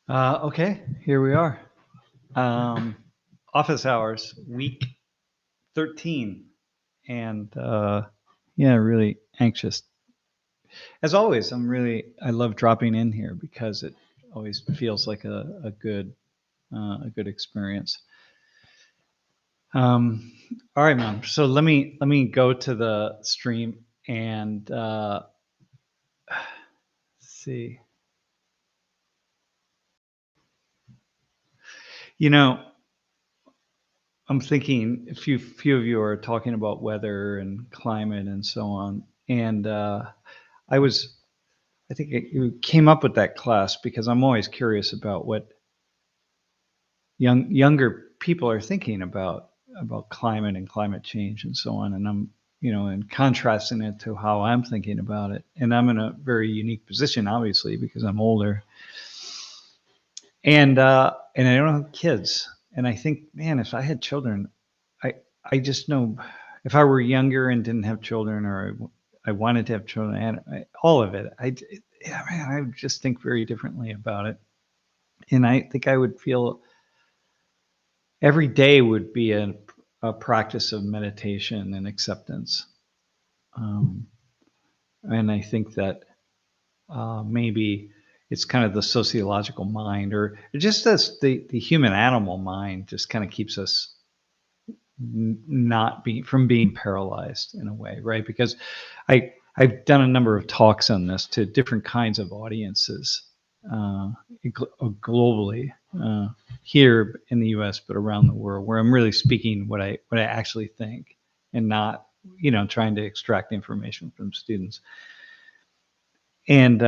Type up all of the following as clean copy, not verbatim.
Okay, here we are. Um, Office hours, week 13. And yeah, really anxious. As always, I love dropping in here because it always feels like a good experience. Um, all right, man. So let me go to the stream and see. You know, I'm thinking a few of you are talking about weather and climate and so on, and I was I think you came up with that class because I'm always curious about what younger people are thinking about climate and climate change and so on, and I'm and contrasting it to how I'm thinking about it, and I'm in a very unique position, obviously, because I'm older, and I don't have kids, and I think, man, if I had children, I I just know if I were younger and didn't have children, or I wanted to have children, and all of it, yeah, man, I would just think very differently about it, and I think I would feel every day would be a practice of meditation and acceptance, um, and I think that maybe it's kind of the sociological mind, or just as the human animal mind, just kind of keeps us not being from being paralyzed in a way, right? Because I've done a number of talks on this to different kinds of audiences, uh, globally, here in the U.S., but around the world, where I'm really speaking what I actually think, and not trying to extract information from students. And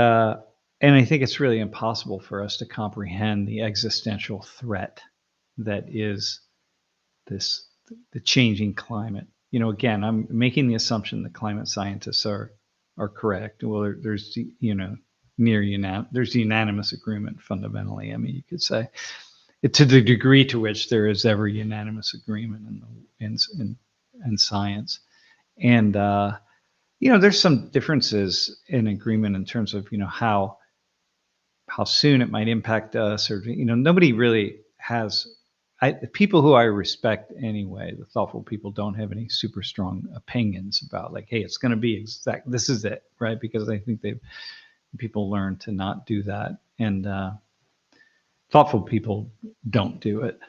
and I think it's really impossible for us to comprehend the existential threat that is this the changing climate. Again, I'm making the assumption that climate scientists are correct. Well, there's there's unanimous agreement fundamentally. I mean, you could say to the degree to which there is ever unanimous agreement in science, and there's some differences in agreement in terms of how soon it might impact us, or nobody really has. The people who I respect anyway, the thoughtful people, don't have any super strong opinions about, like, hey, it's going to be exact, this is it, right? Because I think people learn to not do that, and thoughtful people don't do it.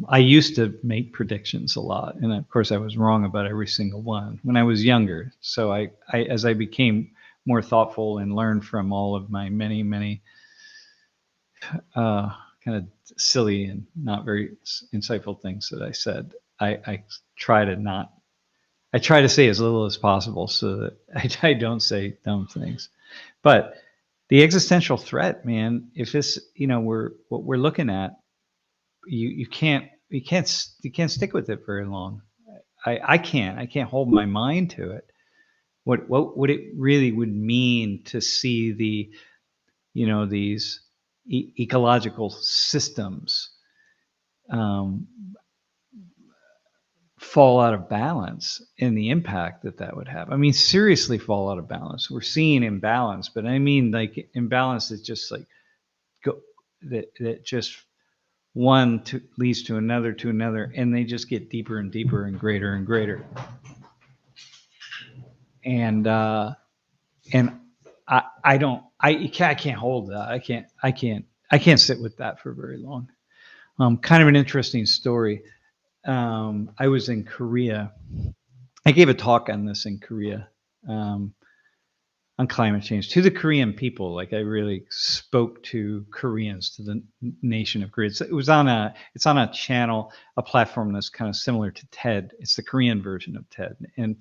I used to make predictions a lot, and of course I was wrong about every single one when I was younger. So as I became more thoughtful and learned from all of my many uh, kind of silly and not very insightful things that I said, I try to not. I try to say as little as possible so that I don't say dumb things. But the existential threat, man, if this, we're what we're looking at, you can't stick with it very long. I can't hold my mind to it. What would it really would mean to see these ecological systems um, fall out of balance, and the impact that that would have. I mean, seriously, fall out of balance. We're seeing imbalance, but I mean, like, imbalance is just like go that just leads to another, and they just get deeper and deeper and greater and greater. And and I don't I can't hold that. I can't sit with that for very long. Kind of an interesting story. I was in Korea. I gave a talk on this in Korea, um, on climate change to the Korean people. Like, I really spoke to Koreans, to the nation of Korea. It's on a channel, a platform that's kind of similar to TED. It's the Korean version of TED, and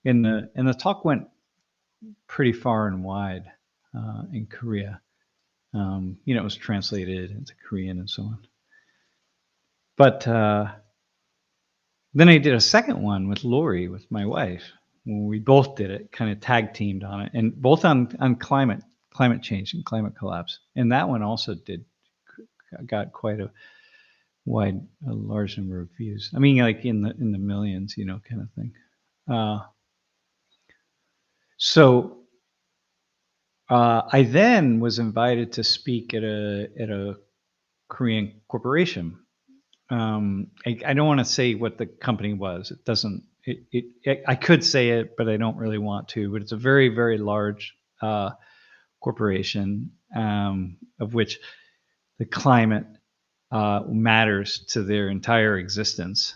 the talk went pretty far and wide in Korea. It was translated into Korean and so on. But then I did a second one with Lori, with my wife. When we both did it, kind of tag teamed on it, and both on climate change and climate collapse. And that one also got quite a large number of views. I mean, like in the millions, kind of thing. Uh, so I then was invited to speak at a Korean corporation. I don't want to say what the company was. It doesn't. I could say it, but I don't really want to. But it's a very, very large corporation, of which the climate matters to their entire existence.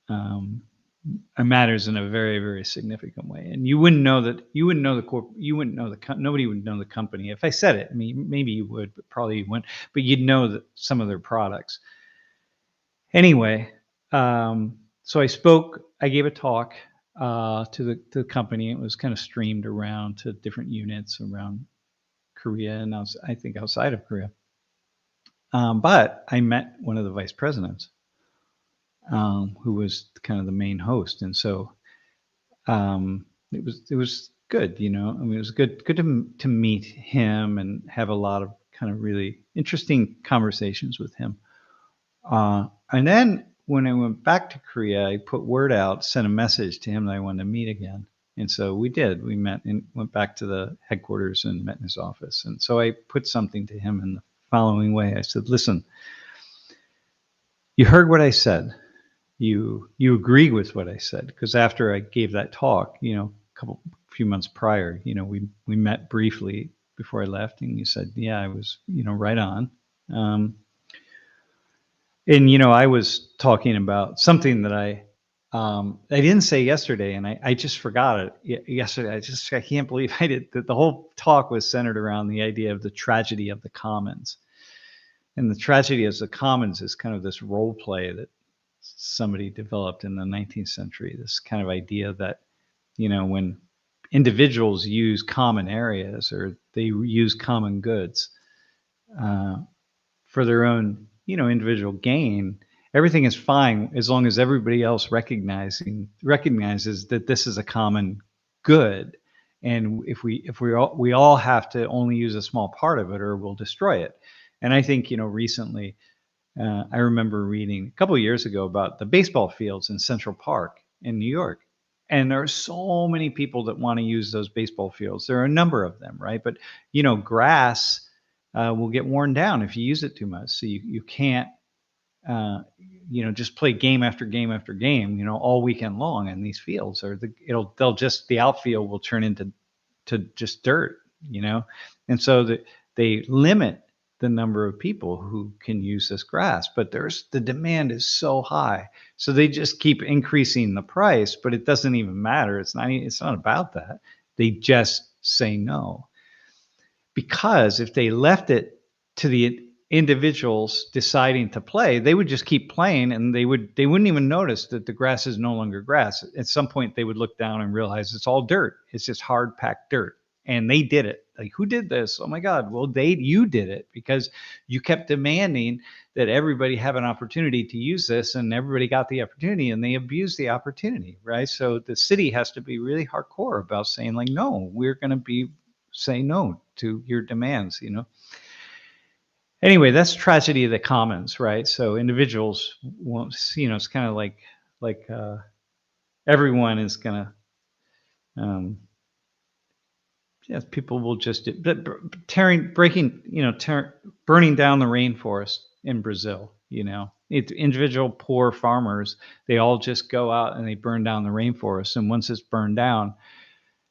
It matters in a very, very significant way. And you wouldn't know that. You wouldn't know you wouldn't know nobody would know the company if I said it. I mean, maybe you would, but probably you wouldn't. But you'd know that some of their products. Anyway, so I gave a talk to the company. It was kind of streamed around to different units around Korea and I think outside of Korea. But I met one of the vice presidents, who was kind of the main host, and so it was good. I mean, it was good to meet him and have a lot of kind of really interesting conversations with him. And then when I went back to Korea, I put word out, sent a message to him that I wanted to meet again. And so we did. We met and went back to the headquarters and met in his office. And so I put something to him in the following way. I said, listen, you heard what I said. You agree with what I said. Because after I gave that talk, few months prior, we met briefly before I left. And you said, yeah, I was, right on. And I was talking about something that I didn't say yesterday, and I just forgot it yesterday. I can't believe I did. The whole talk was centered around the idea of the tragedy of the commons, and the tragedy of the commons is kind of this role play that somebody developed in the 19th century. This kind of idea that when individuals use common areas or they use common goods for their own individual gain, everything is fine as long as everybody else recognizes that this is a common good, and if we all have to only use a small part of it or we'll destroy it. And I think recently, I remember reading a couple of years ago about the baseball fields in Central Park in New York, and there are so many people that want to use those baseball fields. There are a number of them, right? But grass will get worn down if you use it too much. So you can't, just play game after game after game, all weekend long. And these fields are the outfield will turn into just dirt, and so they limit the number of people who can use this grass. But the demand is so high, so they just keep increasing the price. But it doesn't even matter. It's not about that. They just say no. Because if they left it to the individuals deciding to play, they would just keep playing, and they wouldn't even notice that the grass is no longer grass. At some point, they would look down and realize it's all dirt. It's just hard packed dirt. And they did it. Like, who did this? Oh my God. Well, you did it because you kept demanding that everybody have an opportunity to use this, and everybody got the opportunity, and they abused the opportunity, right? So the city has to be really hardcore about saying, like, no, we're going to say no to your demands, Anyway, that's tragedy of the commons, right? So individuals won't, it's kind of like everyone is going to, people will just burning down the rainforest in Brazil. Individual poor farmers, they all just go out and they burn down the rainforest, and once it's burned down,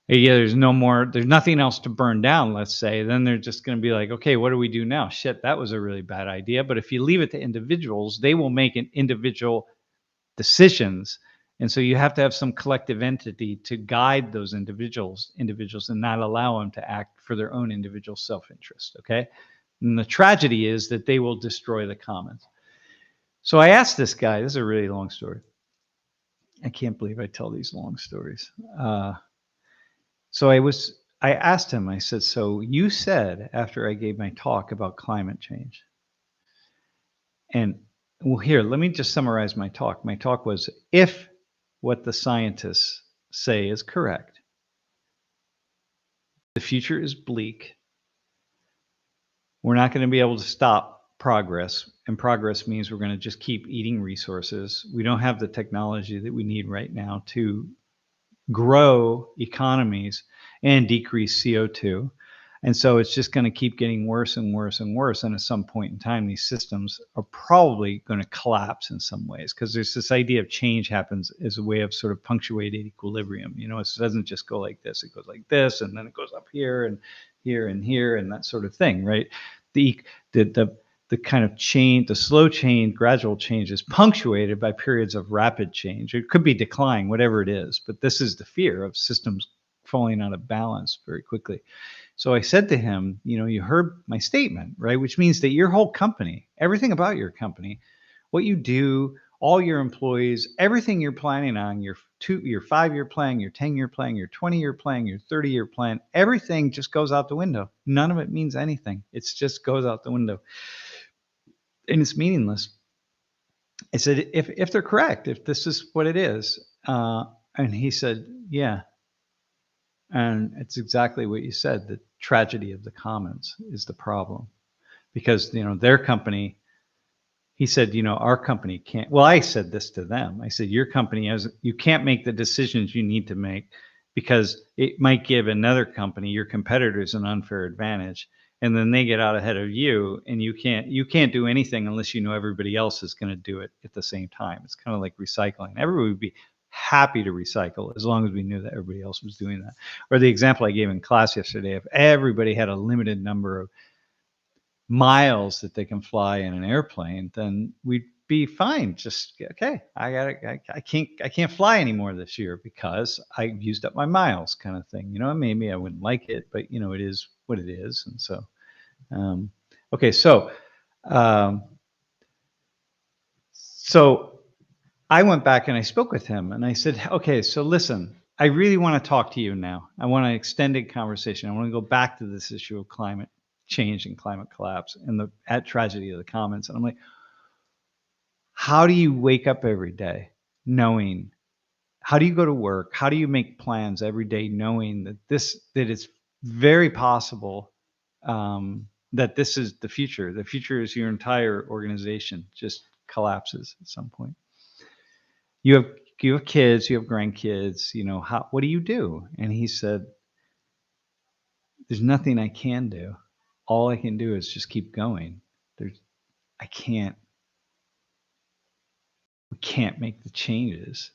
there's nothing else to burn down, let's say, then they're just going to be like, okay, what do we do now? Shit, that was a really bad idea. But if you leave it to individuals, they will make individual decisions. And so you have to have some collective entity to guide those individuals and not allow them to act for their own individual self-interest, okay? And the tragedy is that they will destroy the commons. So I asked this guy, this is a really long story. I can't believe I tell these long stories. So I asked him, I said, so you said after I gave my talk about climate change, and well, here, let me just summarize my talk. My talk was, if what the scientists say is correct, the future is bleak. We're not going to be able to stop progress, and progress means we're going to just keep eating resources. We don't have the technology that we need right now to grow economies and decrease CO2. And so it's just going to keep getting worse and worse and worse. And at some point in time, these systems are probably going to collapse in some ways, because there's this idea of change happens as a way of sort of punctuated equilibrium. You know, it doesn't just go like this, it goes like this, and then it goes up here and here and here and that sort of thing, right? The the kind of change, the slow change, gradual change is punctuated by periods of rapid change. It could be decline, whatever it is, but this is the fear of systems falling out of balance very quickly. So I said to him, you know, you heard my statement, right? Which means that your whole company, everything about your company, what you do, all your employees, everything you're planning on, your 5-year plan, your 10-year plan, your 20-year plan, your 30-year plan, everything just goes out the window. None of it means anything. It just goes out the window. And it's meaningless. I said, if they're correct, if this is what it is, and he said, yeah. And it's exactly what you said. The tragedy of the commons is the problem, because, you know, their company, he said, you know, our company can't. Well, I said this to them. I said, your company you can't make the decisions you need to make, because it might give another company, your competitors, an unfair advantage, and then they get out ahead of you, and you can't do anything unless you know everybody else is going to do it at the same time. It's kind of like recycling. Everybody would be happy to recycle as long as we knew that everybody else was doing that. Or the example I gave in class yesterday, if everybody had a limited number of miles that they can fly in an airplane, then we'd be fine. Just, okay, I can't fly anymore this year because I've used up my miles, kind of thing. You know, maybe I wouldn't like it, but, you know, it is what it is. And so, okay, so I went back and I spoke with him and I said, okay, so listen, I really want to talk to you now. I want an extended conversation. I want to go back to this issue of climate change and climate collapse and the tragedy of the commons. And I'm like, how do you wake up every day knowing, how do you go to work? How do you make plans every day knowing that it's very possible that this is the future? The future is your entire organization just collapses at some point. You have kids, you have grandkids, you know, what do you do? And he said, there's nothing I can do. All I can do is just keep going. We can't make the changes.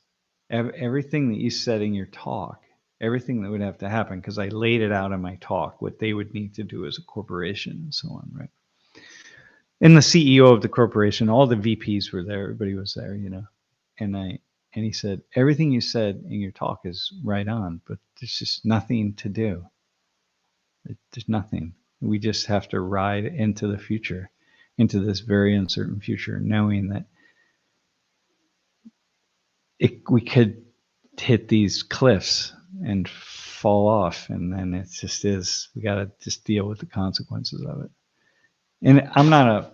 Everything that you said in your talk, everything that would have to happen, because I laid it out in my talk, what they would need to do as a corporation and so on, right? And the CEO of the corporation, all the VPs were there, everybody was there, you know. And he said, everything you said in your talk is right on, but there's just nothing to do. There's nothing. We just have to ride into the future, into this very uncertain future, knowing that we could hit these cliffs and fall off, and then it just is. We got to just deal with the consequences of it. And I'm not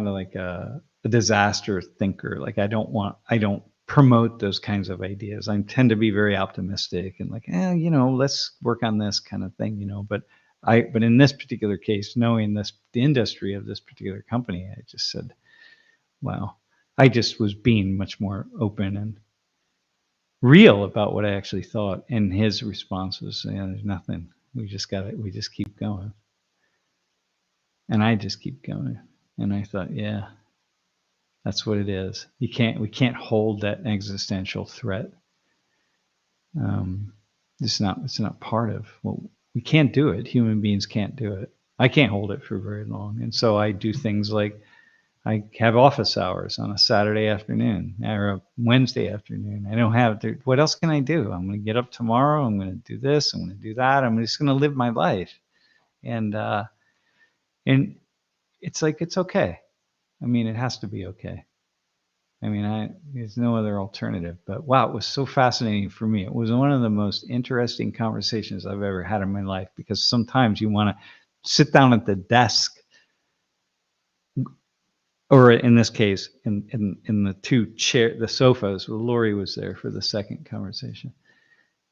like a disaster thinker. Like I don't promote those kinds of ideas. I tend to be very optimistic and like, you know, let's work on this kind of thing, you know. But in this particular case, knowing the industry of this particular company, I just said, wow. I just was being much more open and real about what I actually thought. And his response was, there's nothing. We just keep going. And I just keep going. And I thought, yeah, that's what it is. We can't hold that existential threat. It's not part of we can't do it. Human beings can't do it. I can't hold it for very long. And so I do things like I have office hours on a Saturday afternoon or a Wednesday afternoon. I don't have to, what else can I do? I'm going to get up tomorrow. I'm going to do this. I'm going to do that. I'm just going to live my life. And it's like, it's okay. I mean, it has to be okay. I mean, there's no other alternative, but wow, it was so fascinating for me. It was one of the most interesting conversations I've ever had in my life, because sometimes you want to sit down at the desk, or in this case, in the sofas, where Lori was there for the second conversation.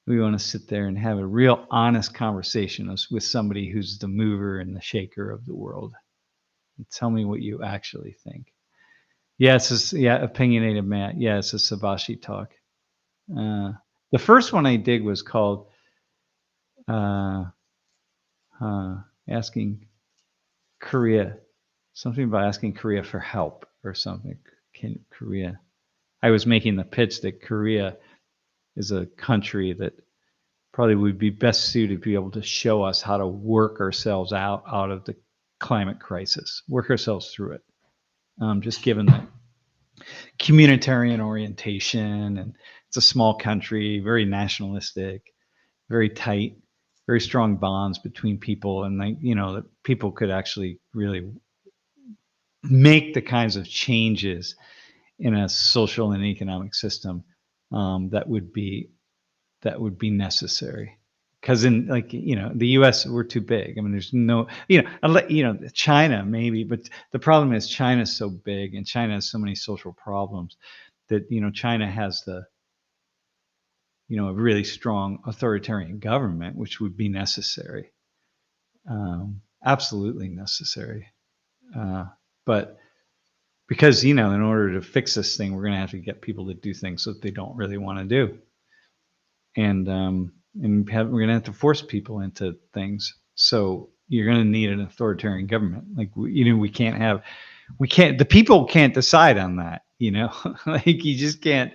We want to sit there and have a real honest conversation with somebody who's the mover and the shaker of the world. And tell me what you actually think. Yes, opinionated Matt. Yeah, it's a Sabashi talk. The first one I did was called, asking Korea, something about asking Korea for help or something. Can Korea? I was making the pitch that Korea is a country that probably would be best suited to be able to show us how to work ourselves out of the climate crisis, work ourselves through it. Just given the communitarian orientation, and it's a small country, very nationalistic, very tight, very strong bonds between people, and that people could actually really make the kinds of changes in a social and economic system that would be necessary. Because in the U.S., we're too big. I mean, there's no China maybe, but the problem is China's so big and China has so many social problems that China has a really strong authoritarian government, which would be necessary, absolutely necessary. But because in order to fix this thing, we're going to have to get people to do things that they don't really want to do, and we're going to have to force people into things. So you're going to need an authoritarian government. Like the people can't decide on that. Like you just can't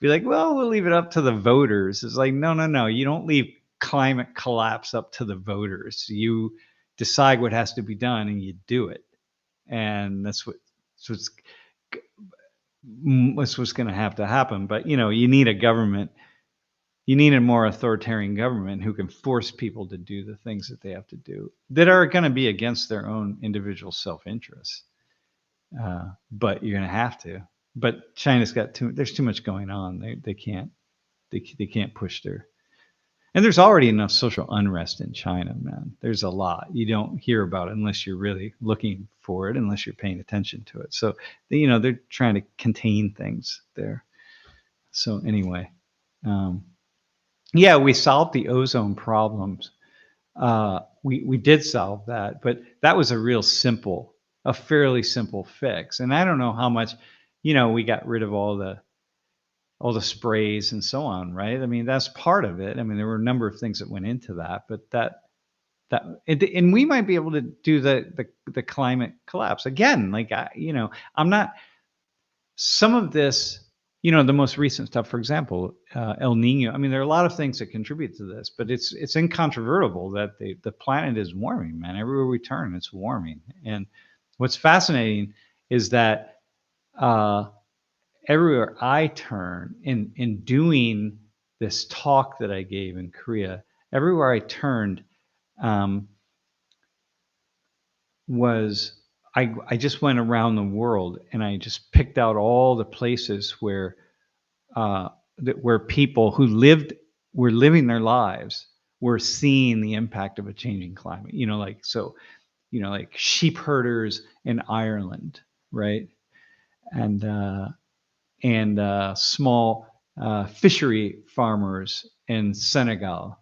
be like, well, we'll leave it up to the voters. It's like, no. You don't leave climate collapse up to the voters. You decide what has to be done and you do it. And that's what's going to have to happen. But you need a government. You need a more authoritarian government who can force people to do the things that they have to do that are going to be against their own individual self-interest. But you're going to have to. But China's there's too much going on. They can't push and there's already enough social unrest in China, man. There's a lot. You don't hear about it unless you're really looking for it, unless you're paying attention to it. So, they're trying to contain things there. So anyway, yeah, we solved the ozone problems. We did solve that, but that was a fairly simple fix. And I don't know how much, we got rid of all the sprays and so on, right? I mean, that's part of it. I mean, there were a number of things that went into that, but and we might be able to do the climate collapse again. Like, I'm not, some of this, the most recent stuff, for example, El Nino. I mean, there are a lot of things that contribute to this, but it's incontrovertible that the planet is warming, man. Everywhere we turn, it's warming. And what's fascinating is that everywhere I turn in doing this talk that I gave in Korea, everywhere I turned I just went around the world and I just picked out all the places where people who were living their lives were seeing the impact of a changing climate. Like sheep herders in Ireland, right? And small fishery farmers in Senegal.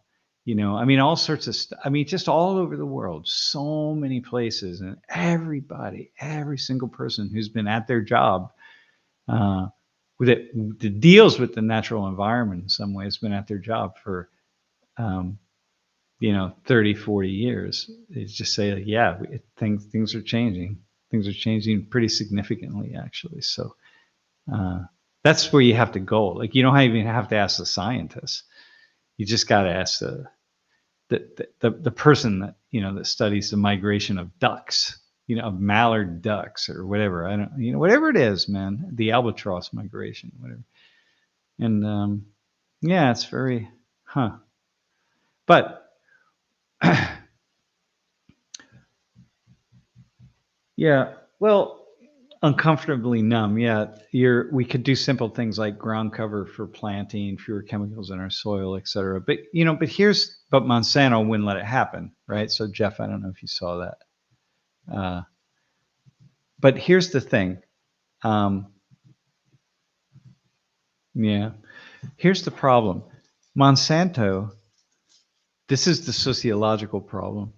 I mean, all sorts of stuff. I mean, just all over the world, so many places, and every single person who's been at their job that deals with the natural environment in some ways, been at their job for 30, 40 years. They just say, yeah, things are changing. Things are changing pretty significantly, actually. So that's where you have to go. Like, you don't even have to ask the scientists. You just got to ask the person that that studies the migration of ducks, of mallard ducks or whatever. I don't, whatever it is, man. The albatross migration, whatever. And yeah, it's very, But yeah, well, uncomfortably numb. Yeah, we could do simple things like ground cover for planting, fewer chemicals in our soil, etc. But but Monsanto wouldn't let it happen, right? So Jeff, I don't know if you saw that. But here's the thing. Yeah, here's the problem. Monsanto. This is the sociological problem.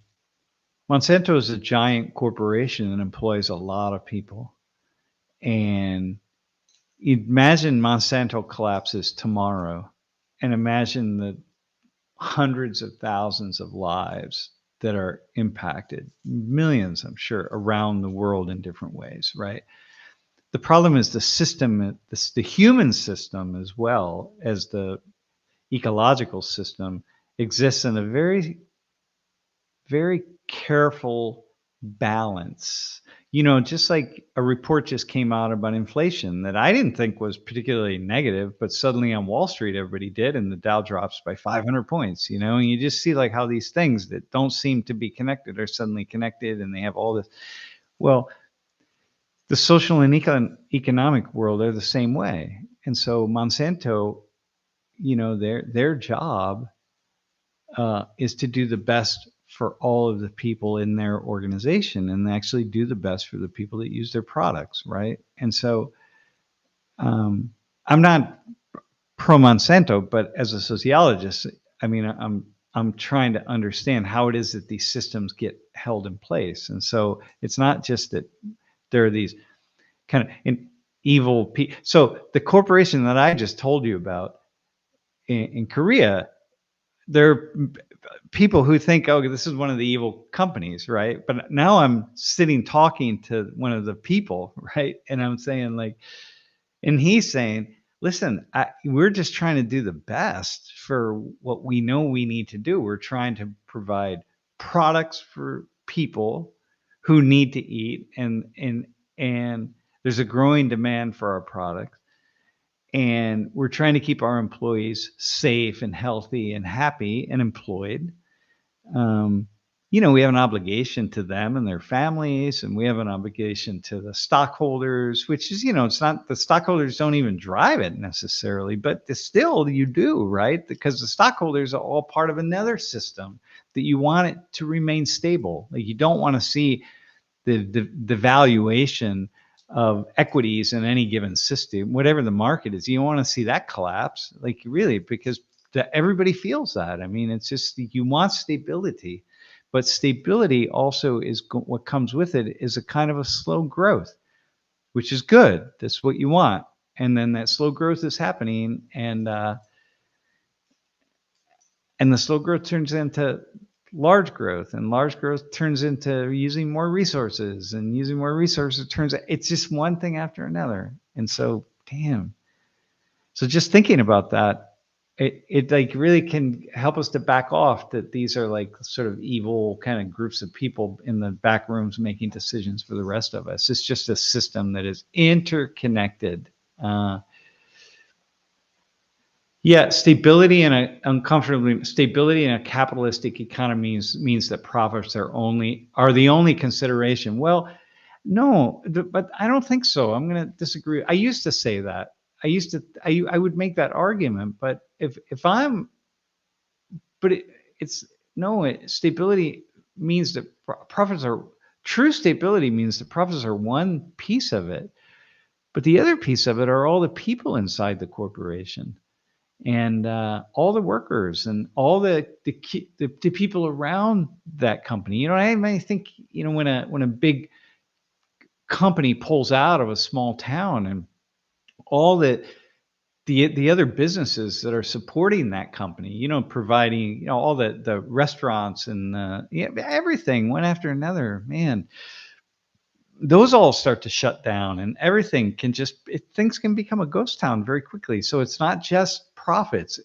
Monsanto is a giant corporation that employs a lot of people. And imagine Monsanto collapses tomorrow, and imagine the hundreds of thousands of lives that are impacted, millions, I'm sure, around the world in different ways, right? The problem is the system, the human system, as well as the ecological system, exists in a very, very careful balance. Just like a report just came out about inflation that I didn't think was particularly negative, but suddenly on Wall Street, everybody did, and the Dow drops by 500 points, and you just see like how these things that don't seem to be connected are suddenly connected, and they have all this. Well, the social and economic world are the same way. And so Monsanto, their job is to do the best for all of the people in their organization and actually do the best for the people that use their products, right? And so I'm not pro Monsanto, but as a sociologist, I mean, I'm trying to understand how it is that these systems get held in place. And so it's not just that there are these kind of evil people. So the corporation that I just told you about in Korea, they're people who think, oh, this is one of the evil companies, right? But now I'm sitting talking to one of the people, right? And I'm saying like, and he's saying, listen, we're just trying to do the best for what we know we need to do. We're trying to provide products for people who need to eat, and there's a growing demand for our products. And we're trying to keep our employees safe and healthy and happy and employed. Um, we have an obligation to them and their families, and we have an obligation to the stockholders, which is, it's not, the stockholders don't even drive it necessarily, but still you do, right? Because the stockholders are all part of another system that you want it to remain stable. Like you don't want to see the valuation of equities in any given system, whatever the market is. You don't want to see that collapse, like really, because everybody feels that. I mean, it's just you want stability, but stability also is what comes with it is a kind of a slow growth, which is good. That's what you want. And then that slow growth is happening, and the slow growth turns into large growth, and large growth turns into using more resources, and using more resources turns out it's just one thing after another. And so, damn. So just thinking about that, it like really can help us to back off that these are like sort of evil kind of groups of people in the back rooms making decisions for the rest of us. It's just a system that is interconnected. Yeah, stability in a capitalistic economy means that profits are the only consideration. Well, no, but I don't think so. I'm going to disagree. I used to say that. I would make that argument, but if I'm, but it's no, stability means that profits are true. Stability means that profits are one piece of it, but the other piece of it are all the people inside the corporation, and all the workers, and all the people around that company. I think when a big company pulls out of a small town, and all the other businesses that are supporting that company, providing all the restaurants and everything one after another, man, those all start to shut down, and everything can things can become a ghost town very quickly. So it's not just profits.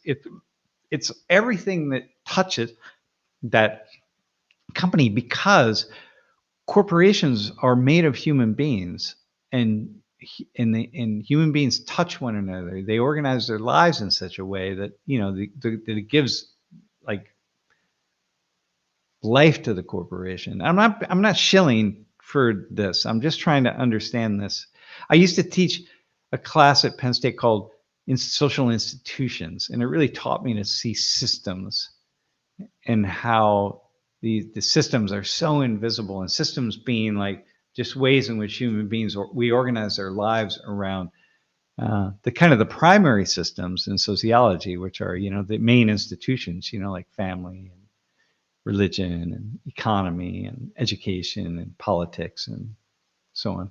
It's everything that touches that company, because corporations are made of human beings, and human beings touch one another. They organize their lives in such a way that that it gives like life to the corporation. I'm not shilling for this. I'm just trying to understand this. I used to teach a class at Penn State called Social Institutions, and it really taught me to see systems, and how the systems are so invisible, and systems being like just ways in which human beings we organize our lives around the kind of the primary systems in sociology, which are the main institutions, like family and religion and economy and education and politics and so on.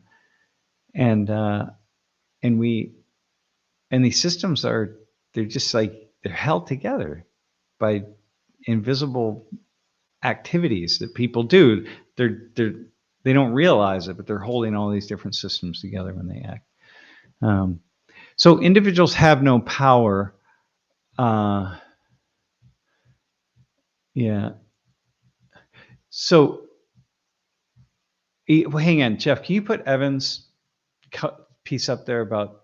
And we and these systems they're just like they're held together by invisible activities that people do. They don't realize it, but they're holding all these different systems together when they act. So individuals have no power. Yeah. So hang on, Jeff. Can you put Evan's piece up there about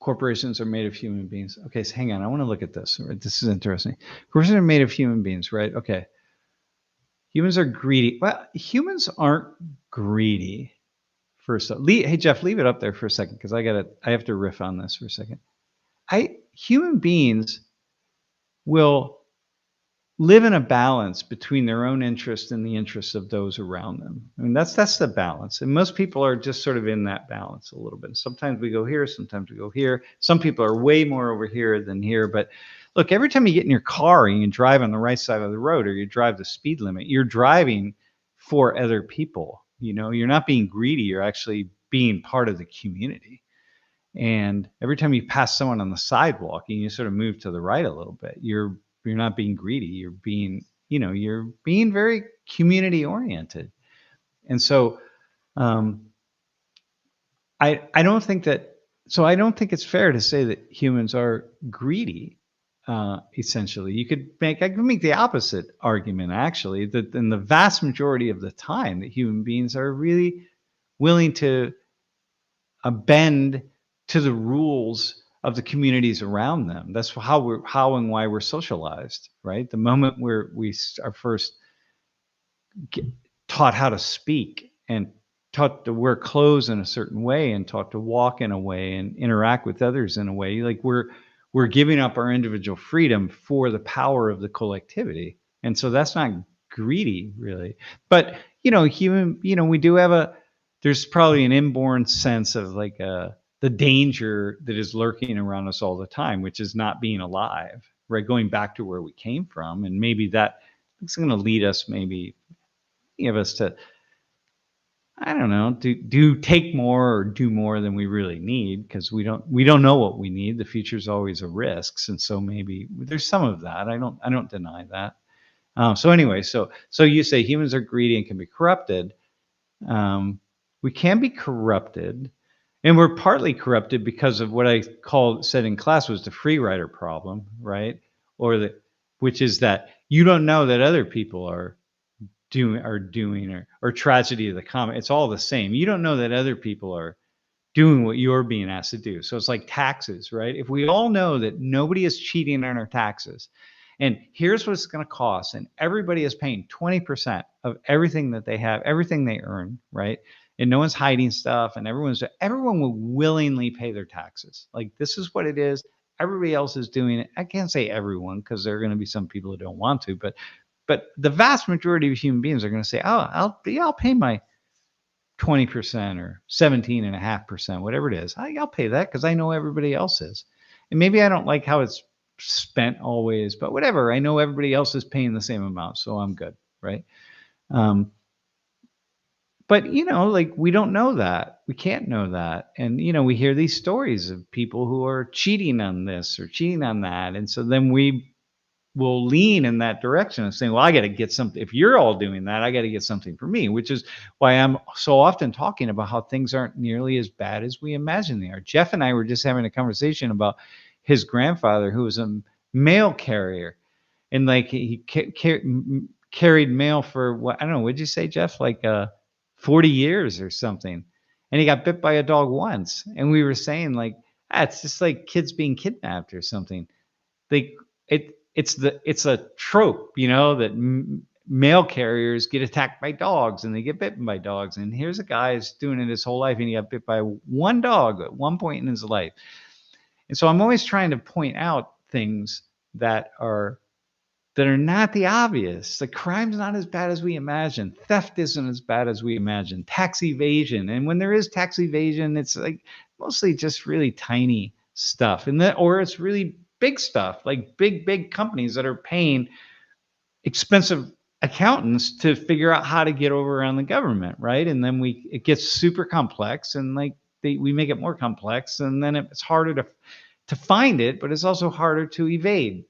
corporations are made of human beings? Okay, so hang on. I want to look at this. Right? This is interesting. Corporations are made of human beings, right? Okay. Humans are greedy. Well, humans aren't greedy. First up, hey Jeff, leave it up there for a second because I have to riff on this for a second. Human beings will live in a balance between their own interest and the interests of those around them. I mean, that's the balance. And most people are just sort of in that balance a little bit. Sometimes we go here, sometimes we go here. Some people are way more over here than here. But look, every time you get in your car and you drive on the right side of the road or you drive the speed limit, you're driving for other people. You know, you're not being greedy. You're actually being part of the community. And every time you pass someone on the sidewalk and you sort of move to the right a little bit, you're not being greedy. You're being, you're being very community oriented. And so I don't think it's fair to say that humans are greedy. Essentially, I could make the opposite argument, actually, that in the vast majority of the time that human beings are really willing to bend to the rules of the communities around them. That's how and why we're socialized, right? The moment where we are first taught how to speak and taught to wear clothes in a certain way and taught to walk in a way and interact with others in a way, like we're giving up our individual freedom for the power of the collectivity. And so that's not greedy, really. But we do have there's probably an inborn sense of like the danger that is lurking around us all the time, which is not being alive, right? Going back to where we came from. And maybe it's going to lead us, maybe give us to, I don't know, do take more or do more than we really need, because we don't know what we need. The future is always a risk. And so maybe there's some of that. I don't deny that. So anyway, so you say humans are greedy and can be corrupted. We can be corrupted, and we're partly corrupted because of what I said in class was the free rider problem, right? Which is that you don't know that other people are doing or tragedy of the comet. It's all the same. You don't know that other people are doing what you're being asked to do. So it's like taxes, right? If we all know that nobody is cheating on our taxes, and here's what it's going to cost, and everybody is paying 20% of everything that they have, everything they earn, right? And no one's hiding stuff, and everyone will willingly pay their taxes. Like, this is what it is. Everybody else is doing it. I can't say everyone, because there are going to be some people who don't want to, but the vast majority of human beings are going to say, "Oh, I'll pay my 20% or 17.5%, whatever it is. I'll pay that because I know everybody else is. And maybe I don't like how it's spent always, but whatever. I know everybody else is paying the same amount, so I'm good, right?" But like, we don't know that. We can't know that. And we hear these stories of people who are cheating on this or cheating on that, and so then we will lean in that direction and saying, well, I got to get something. If you're all doing that, I got to get something for me, which is why I'm so often talking about how things aren't nearly as bad as we imagine they are. Jeff and I were just having a conversation about his grandfather, who was a mail carrier, and like he carried mail for what, I don't know, what'd you say, Jeff? Like 40 years or something. And he got bit by a dog once. And we were saying, like, it's just like kids being kidnapped or something. It's a trope, that mail carriers get attacked by dogs and they get bitten by dogs. And here's a guy who's doing it his whole life, and he got bit by one dog at one point in his life. And so I'm always trying to point out things that are not the obvious. The crime's not as bad as we imagine. Theft isn't as bad as we imagine. Tax evasion, and when there is tax evasion, it's like mostly just really tiny stuff, or it's really big stuff, like big companies that are paying expensive accountants to figure out how to get over on the government, right? And then it gets super complex, and like we make it more complex, and then it's harder to find it, but it's also harder to evade.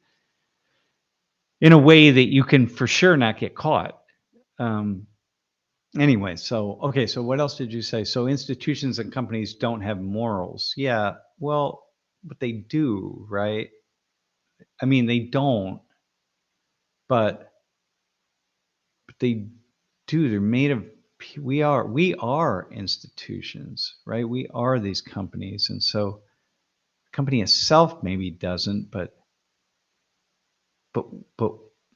in a way that you can for sure not get caught. Anyway, so okay, so what else did you say? So institutions and companies don't have morals. Yeah, well, but they do, right? I mean, they don't, but they do. They're made of. We are institutions, right? We are these companies, and so the company itself maybe doesn't, but but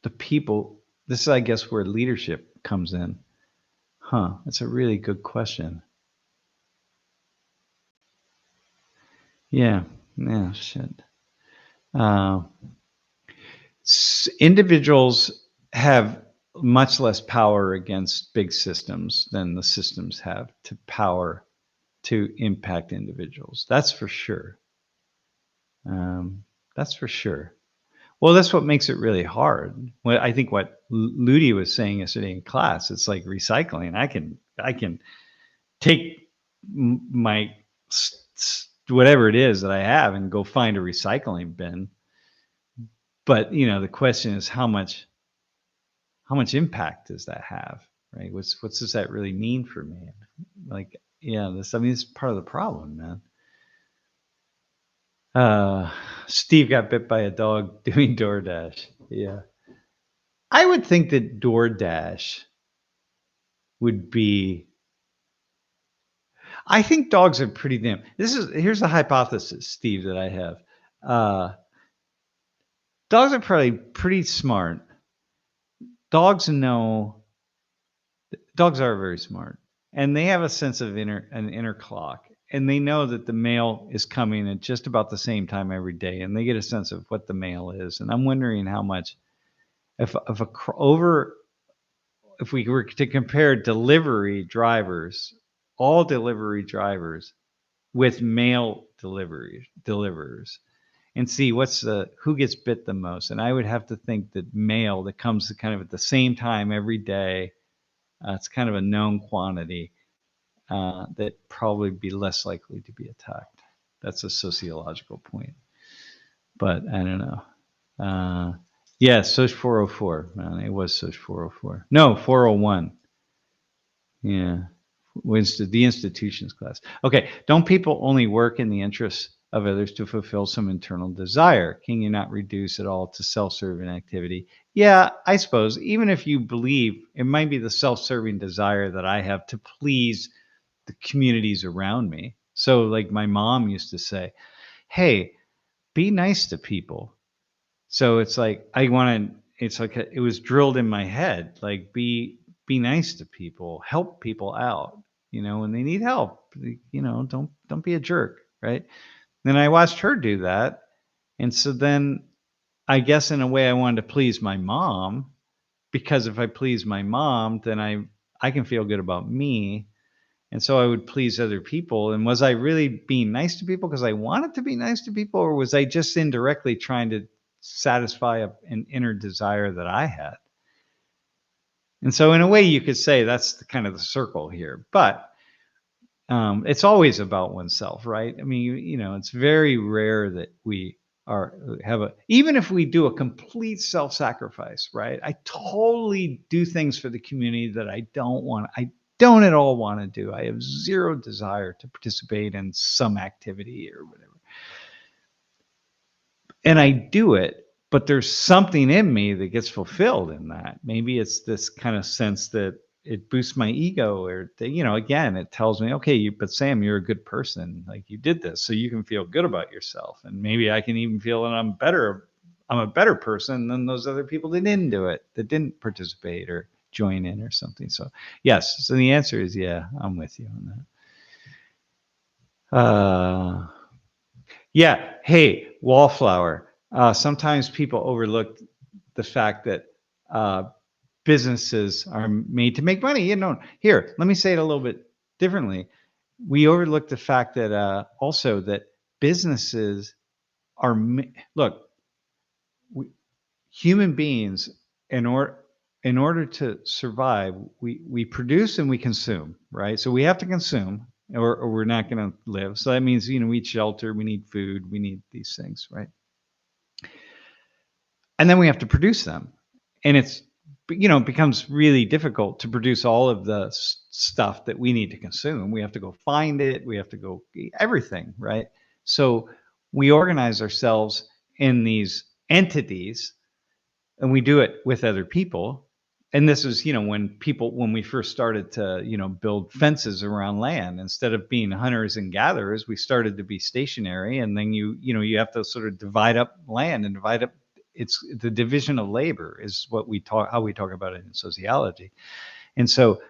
the people. This is, I guess, where leadership comes in. Huh? That's a really good question. Yeah. Yeah. Shit. Uh, Individuals have much less power against big systems than the systems have to impact individuals. That's for sure. That's for sure. Well, that's what makes it really hard. Well, I think what Ludi was saying yesterday in class, it's like recycling. I can take my whatever it is that I have and go find a recycling bin. But the question is how much impact does that have, right? What does that really mean for me? Like, yeah, it's part of the problem, man. Steve got bit by a dog doing DoorDash. Yeah. I would think that DoorDash would be. I think dogs are pretty damn. Here's a hypothesis, Steve, that I have. Uh, Dogs are probably pretty smart. Dogs know. Dogs are very smart, and they have a sense of an inner clock, and they know that the mail is coming at just about the same time every day, and they get a sense of what the mail is. And I'm wondering how much, if we were to compare delivery drivers, all delivery drivers, with mail deliverers, and see who gets bit the most. And I would have to think that mail that comes kind of at the same time every day, it's kind of a known quantity, that probably be less likely to be attacked. That's a sociological point, but I don't know. Yeah, Soc 404. Man, it was Soc 404. No, 401. Yeah, the institutions class. Okay, don't people only work in the interests of others to fulfill some internal desire? Can you not reduce it all to self-serving activity? Yeah, I suppose. Even if you believe it might be the self-serving desire that I have to please the communities around me. So, like my mom used to say, "Hey, be nice to people." So it's like it's like it was drilled in my head, like be nice to people, help people out, when they need help. Don't be a jerk, right? Then I watched her do that, and so then I guess in a way I wanted to please my mom, because if I please my mom, then I can feel good about me, and so I would please other people. And was I really being nice to people because I wanted to be nice to people, or was I just indirectly trying to satisfy an inner desire that I had? And so in a way you could say that's kind of the circle here, but it's always about oneself, right? I mean, it's very rare that we even if we do a complete self-sacrifice, right? I totally do things for the community that I don't at all want to do. I have zero desire to participate in some activity or whatever. And I do it, but there's something in me that gets fulfilled in that. Maybe it's this kind of sense that it boosts my ego, or again, it tells me, okay, but Sam, you're a good person. Like, you did this, so you can feel good about yourself. And maybe I can even feel that I'm a better person than those other people that didn't do it, that didn't participate or join in or something. So yes. So the answer is, yeah, I'm with you on that. Yeah. Hey, Wallflower. Sometimes people overlook the fact that businesses are made to make money. Here, let me say it a little bit differently. We overlook the fact that also that businesses are human beings, in order to survive, we produce and we consume, right? So we have to consume, or we're not going to live. So that means we need shelter, we need food, we need these things, right? And then we have to produce them. and it's, it becomes really difficult to produce all of the stuff that we need to consume. We have to go find it. We have to go everything, right? So we organize ourselves in these entities, and we do it with other people. And this is, when we first started to, build fences around land, instead of being hunters and gatherers, we started to be stationary. And then you have to sort of divide up land and divide up. It's the division of labor is how we talk about it in sociology. And so,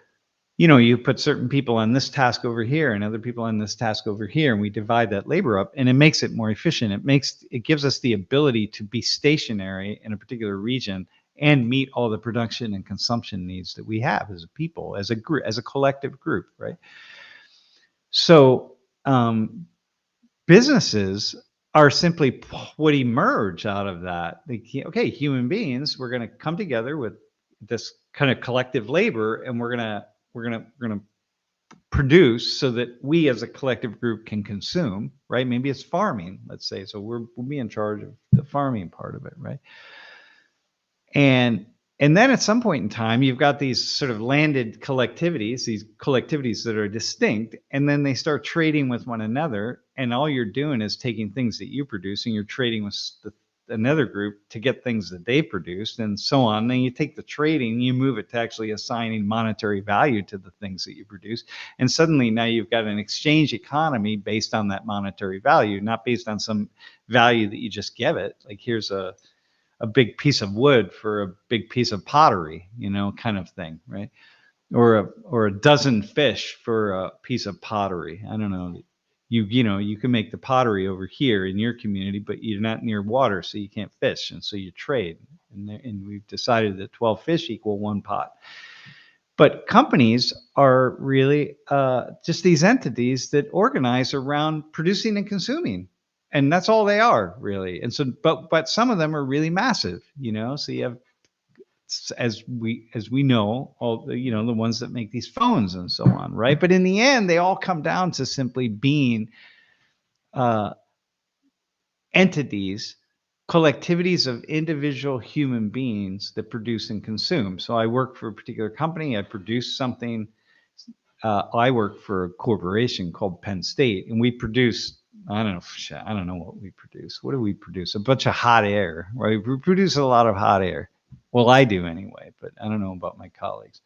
you put certain people on this task over here and other people on this task over here, and we divide that labor up, and it makes it more efficient. It gives us the ability to be stationary in a particular region and meet all the production and consumption needs that we have as a people, as a group, as a collective group, right? So businesses are simply what emerge out of that. Okay, human beings, we're going to come together with this kind of collective labor, and we're going to produce so that we as a collective group can consume, right? Maybe it's farming, let's say. So we'll be in charge of the farming part of it, right? And then at some point in time, you've got these sort of landed collectivities, these collectivities that are distinct, and then they start trading with one another. And all you're doing is taking things that you produce and you're trading with another group to get things that they produced, and so on. Then you take the trading, you move it to actually assigning monetary value to the things that you produce. And suddenly now you've got an exchange economy based on that monetary value, not based on some value that you just give it. Like, here's a big piece of wood for a big piece of pottery, kind of thing, right? Or a dozen fish for a piece of pottery. I don't know. You can make the pottery over here in your community, but you're not near water, so you can't fish, and so you trade. And we've decided that 12 fish equal one pot. But companies are really just these entities that organize around producing and consuming, and that's all they are, really. And so, but some of them are really massive, So you have, as we know, all the the ones that make these phones and so on, right? But in the end, they all come down to simply being entities, collectivities of individual human beings that produce and consume. So I work for a particular company. I produce something. I work for a corporation called Penn State, and we produce, I don't know what we produce. What do we produce? A bunch of hot air, right? We produce a lot of hot air. Well, I do anyway, but I don't know about my colleagues.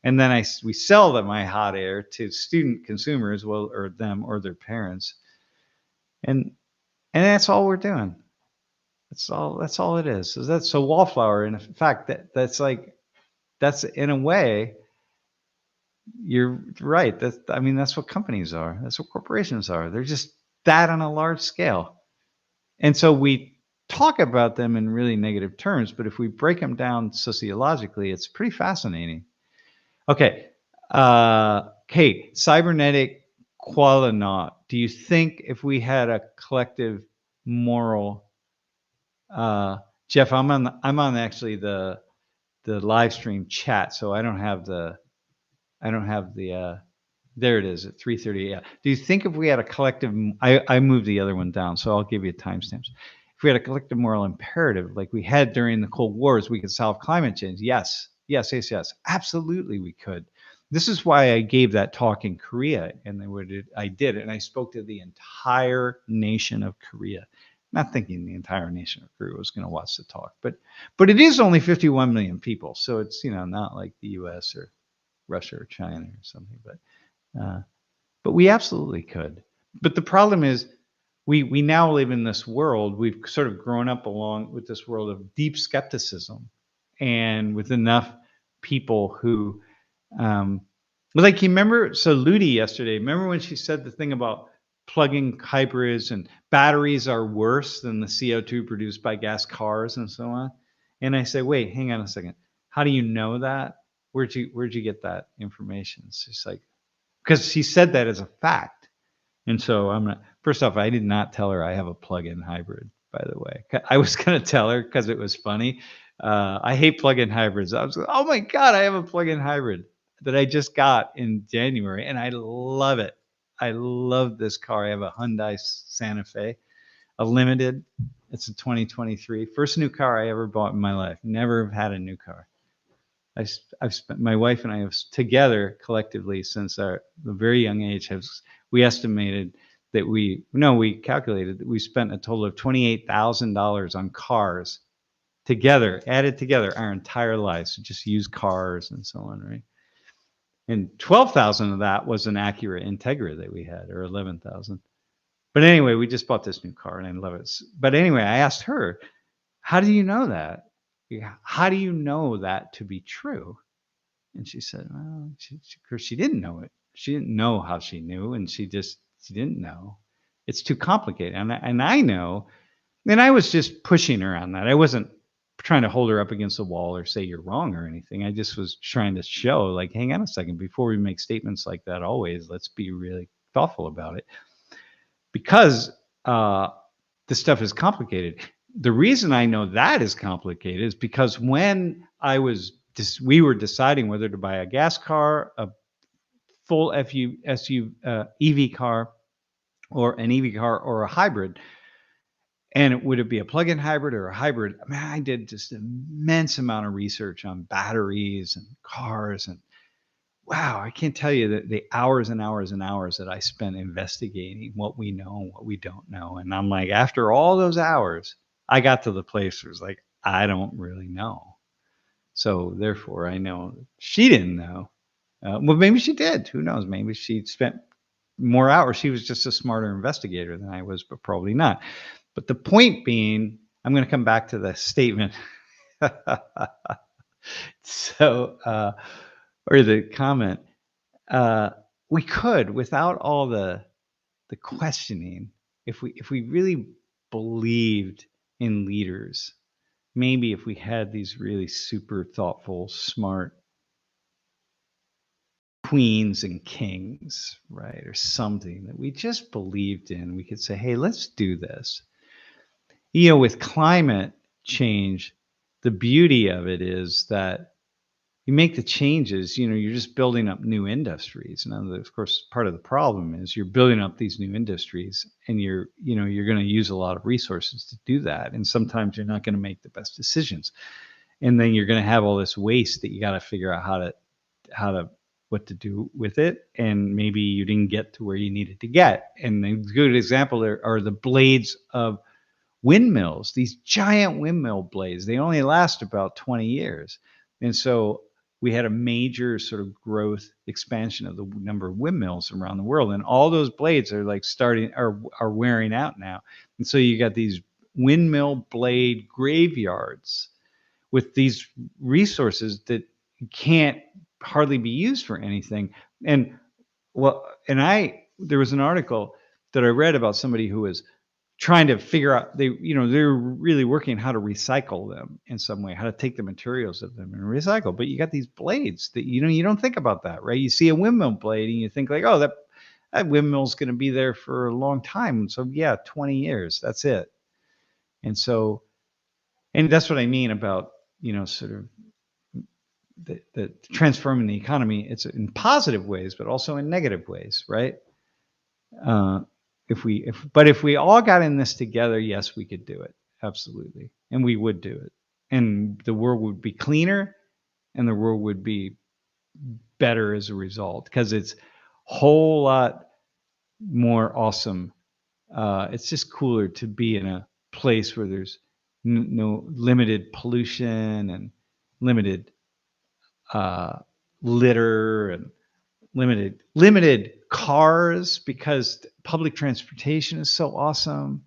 And then we sell my hot air to student consumers, or them or their parents. And that's all we're doing. That's all it is. So wallflower, and in fact, that's in a way, you're right. That's what companies are. That's what corporations are. They're just that on a large scale. And so we talk about them in really negative terms, but if we break them down sociologically, it's pretty fascinating. Okay. Kate, cybernetic qualinaut. Do you think if we had a collective moral, Jeff, I'm on actually the live stream chat, so I don't have the there it is at 3:30. Yeah. Do you think if we had a collective, I moved the other one down, so I'll give you timestamps. If we had a collective moral imperative like we had during the Cold Wars, we could solve climate change? Yes. Absolutely, we could. This is why I gave that talk in Korea, and I did it, and I spoke to the entire nation of Korea. Not thinking the entire nation of Korea was going to watch the talk, but it is only 51 million people, so it's not like the U.S. or Russia or China or something, but we absolutely could. But the problem is, we now live in this world. We've sort of grown up along with this world of deep skepticism, and with enough people who, like, you remember, so Ludi yesterday, remember when she said the thing about plug-in hybrids and batteries are worse than the CO2 produced by gas cars and so on? And I say, wait, hang on a second. How do you know that? Where'd you get that information? She's like, because she said that as a fact. And so first off, I did not tell her I have a plug-in hybrid, by the way. I was going to tell her because it was funny. I hate plug-in hybrids. I was like, oh my God, I have a plug-in hybrid that I just got in January, and I love it. I love this car. I have a Hyundai Santa Fe, a limited. It's a 2023. First new car I ever bought in my life. Never have had a new car. I've spent, my wife and I have together collectively since a very young age we estimated that we calculated that we spent a total of $28,000 on cars together, added together our entire lives, just used cars and so on, right? And 12,000 of that was an Acura Integra that we had, or 11,000. But anyway, we just bought this new car and I love it. But anyway, I asked her, how do you know that? Yeah, how do you know that to be true? And she said, well, of course, she didn't know it. She didn't know how she knew, and she didn't know. It's too complicated. And I know, and I was just pushing her on that. I wasn't trying to hold her up against the wall or say you're wrong or anything. I just was trying to show, like, hang on a second, before we make statements like that, always let's be really thoughtful about it, because this stuff is complicated. The reason I know that is complicated is because when we were deciding whether to buy a gas car, a full EV car, or an EV car or a hybrid, and would it be a plug-in hybrid or a hybrid? I mean, I did just an immense amount of research on batteries and cars, and wow, I can't tell you the hours and hours and hours that I spent investigating what we know and what we don't know. And I'm like, after all those hours, I got to the place where it's like, I don't really know. So therefore, I know she didn't know. Well, maybe she did. Who knows? Maybe she spent more hours. She was just a smarter investigator than I was, but probably not. But the point being, I'm going to come back to the statement. So, or the comment. We could, without all the questioning, if we really believed in leaders, maybe if we had these really super thoughtful, smart queens and kings, right, or something that we just believed in, we could say, hey, let's do this. You know, with climate change, the beauty of it is that you make the changes, you know, you're just building up new industries. Now, of course, part of the problem is you're building up these new industries and you're going to use a lot of resources to do that. And sometimes you're not going to make the best decisions. And then you're going to have all this waste that you got to figure out what to do with it. And maybe you didn't get to where you needed to get. And a good example are the blades of windmills, these giant windmill blades. They only last about 20 years. And so we had a major sort of growth expansion of the number of windmills around the world. And all those blades are like are wearing out now. And so you got these windmill blade graveyards with these resources that can't hardly be used for anything. And there was an article that I read about somebody who was trying to figure out, they're really working how to recycle them in some way, how to take the materials of them and recycle. But you got these blades that, you don't think about that, right? You see a windmill blade and you think like, oh, that windmill's going to be there for a long time. So yeah, 20 years, that's it. And so, and that's what I mean about, sort of the transforming the economy. It's in positive ways, but also in negative ways, right? If we all got in this together, yes, we could do it. Absolutely. And we would do it. And the world would be cleaner and the world would be better as a result, because it's a whole lot more awesome. It's just cooler to be in a place where there's no limited pollution and limited litter and limited cars, because public transportation is so awesome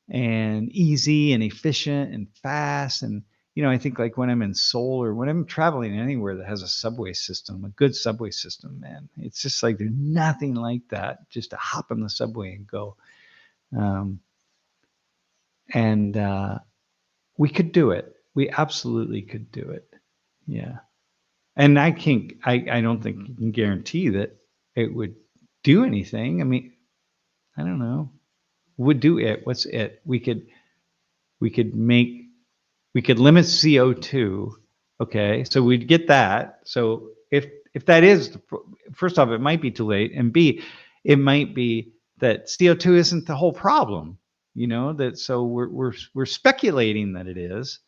and easy and efficient and fast. And I think like when I'm in Seoul or when I'm traveling anywhere that has a subway system, a good subway system, man, it's just like there's nothing like that, just to hop on the subway and go. We could do it. We absolutely could do it. Yeah. And I don't think you can guarantee that it would do anything. I mean, I don't know. Would do it. What's it? We could limit CO2. Okay. So we'd get that. So if that is, first off, it might be too late. And B, it might be that CO2 isn't the whole problem. that so we're speculating that it is,